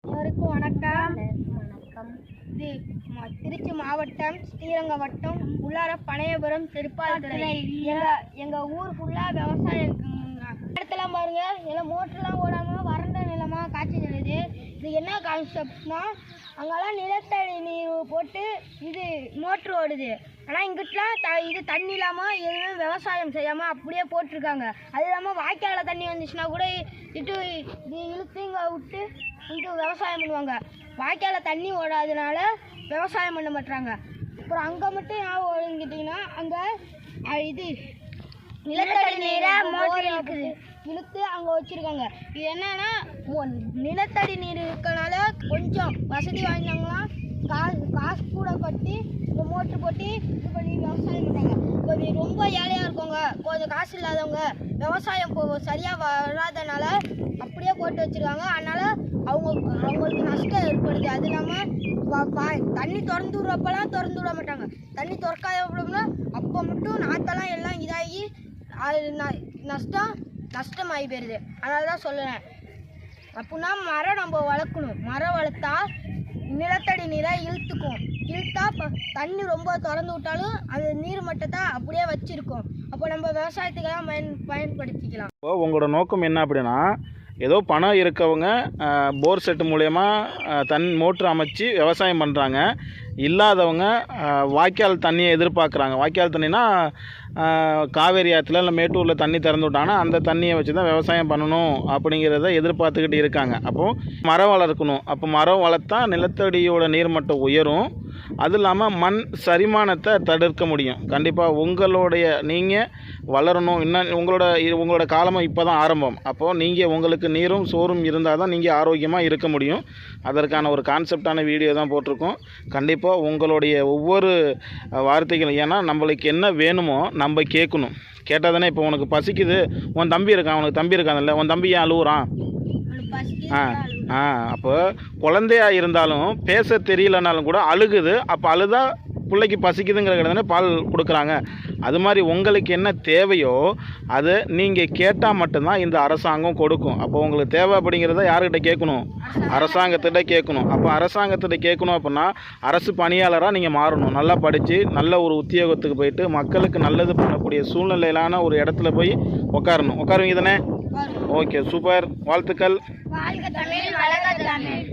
அனைவருக்கும் வணக்கம். இது திருச்சி மாவட்டம் ஸ்ரீரங்கம் வட்டம் உள்ளார பனையபுரம் திருப்பாதுரை. எங்க ஊர் ஃபுல்லா விவசாயம் இருக்குங்க. இடத்துல பாருங்க, எல்லாம் மோட்டர்லாம் ஓடாம வறண்ட நிலமா காட்சி தருது. இது என்ன கான்செப்ட்னா, அங்கெல்லாம் நிலத்தடி நீர் போட்டு இது மோட்ரு ஓடுது. ஆனால் இங்கிட்டலாம் இது தண்ணி இல்லாமல் எதுவுமே விவசாயம் செய்யாமல் அப்படியே போட்டிருக்காங்க. அது இல்லாமல் வாய்க்காலில் தண்ணி வந்துச்சுன்னா கூட இது இழுத்து இங்கே விட்டு இங்கே விவசாயம் பண்ணுவாங்க. வாய்க்காலில் தண்ணி ஓடாதனால விவசாயம் பண்ண மாட்டாங்க. அப்புறம் அங்கே மட்டும் ஏன் ஓடுங்கிட்டிங்கன்னா, அங்கே இது நிலத்தடி நீரை மோட்டர் இழுத்து அங்கே வச்சுருக்காங்க. இது என்னன்னா, நிலத்தடி நீர் இருக்கனால கொஞ்சம் வசதி வாய்ந்தவங்களாம் காசு கூட கட்டி இந்த மோட்ரு போட்டு இது பண்ணி விவசாயம் பண்ணுறாங்க. கொஞ்சம் ரொம்ப ஏழையாக இருக்கவங்க, கொஞ்சம் காசு இல்லாதவங்க விவசாயம் சரியாக வராதனால அப்படியே போட்டு வச்சுருக்காங்க. அதனால் அவங்களுக்கு நஷ்டம் ஏற்படுது. அது இல்லாமல் தண்ணி திறந்து விட்றப்பெல்லாம் திறந்து விட மாட்டாங்க. தண்ணி திறக்காதப்படம்னா அப்போ மட்டும் நாற்றெல்லாம் எல்லாம் இதாகி அது நஷ்டமாகி போயிடுது. அதனால தான் சொல்லுறேன். அப்படின்னா மரம் நம்ம வளர்க்கணும். மரம் வளர்த்தா நிலத்தடி நீரை இழுத்தா தண்ணி ரொம்ப திறந்து விட்டாலும் அது நீர் மட்டத்தை அப்படியே வச்சிருக்கோம். அப்போ நம்ம விவசாயத்துக்கெல்லாம் பயன்படுத்திக்கலாம். உங்களோட நோக்கம் என்ன அப்படின்னா, ஏதோ பணம் இருக்கவங்க போர் செட்டு மூலயமா மோட்ரு அமைச்சு விவசாயம் பண்ணுறாங்க. இல்லாதவங்க வாய்க்கால் தண்ணியை எதிர்பார்க்குறாங்க. வாய்க்கால் தண்ணினா காவேரி ஆற்றுல இல்லை மேட்டூரில் தண்ணி திறந்து விட்டாங்கன்னா அந்த தண்ணியை வச்சு தான் விவசாயம் பண்ணணும் அப்படிங்கிறத எதிர்பார்த்துக்கிட்டு இருக்காங்க. அப்போது மரம் வளர்க்கணும். அப்போ மரம் வளர்த்தா நிலத்தடியோட நீர்மட்டம் உயரும். அது இல்லாமல் மண் சரிமானத்தை தடுக்க முடியும். கண்டிப்பாக நீங்கள் வளரணும். இன்னும் உங்களோட காலமும் இப்போ தான் ஆரம்பம். அப்போது நீங்கள் உங்களுக்கு நீரும் சோறும் இருந்தால் தான் நீங்கள் ஆரோக்கியமாக இருக்க முடியும். அதற்கான ஒரு கான்செப்டான வீடியோ தான் போட்டிருக்கோம். கண்டிப்பாக உங்களுடைய ஒவ்வொரு வார்த்தைகளும், ஏன்னா நம்மளுக்கு என்ன வேணுமோ நம்ம கேட்கணும். கேட்டால் தானே. இப்போ உனக்கு பசிக்குது, உன் தம்பி இருக்கான், உனக்கு தம்பி இருக்கான்ல, உன் தம்பி ஏன் அழுவுறான்? அப்போ குழந்தையா இருந்தாலும் பேச தெரியலனாலும் கூட அழுகுது. அப்போ அழுதா பிள்ளைக்கு பசிக்குதுங்கிற தானே பால் கொடுக்குறாங்க. அது மாதிரி உங்களுக்கு என்ன தேவையோ அதை நீங்கள் கேட்டால் மட்டும்தான் இந்த அரசாங்கம் கொடுக்கும். அப்போ உங்களுக்கு தேவை அப்படிங்கிறத யார்கிட்ட கேட்கணும்? அரசாங்கத்திட்ட கேட்கணும். அப்போ அரசாங்கத்திட்ட கேட்கணும் அப்படின்னா அரசு பணியாளராக நீங்கள் மாறணும். நல்லா படித்து நல்ல ஒரு உத்தியோகத்துக்கு போயிட்டு மக்களுக்கு நல்லது பண்ணக்கூடிய சூழ்நிலையிலான ஒரு இடத்துல போய் உட்காருவீங்க தானே? ஓகே, சூப்பர், வாழ்த்துக்கள். வாழ்க தமிழ், வளர்க தமிழ்.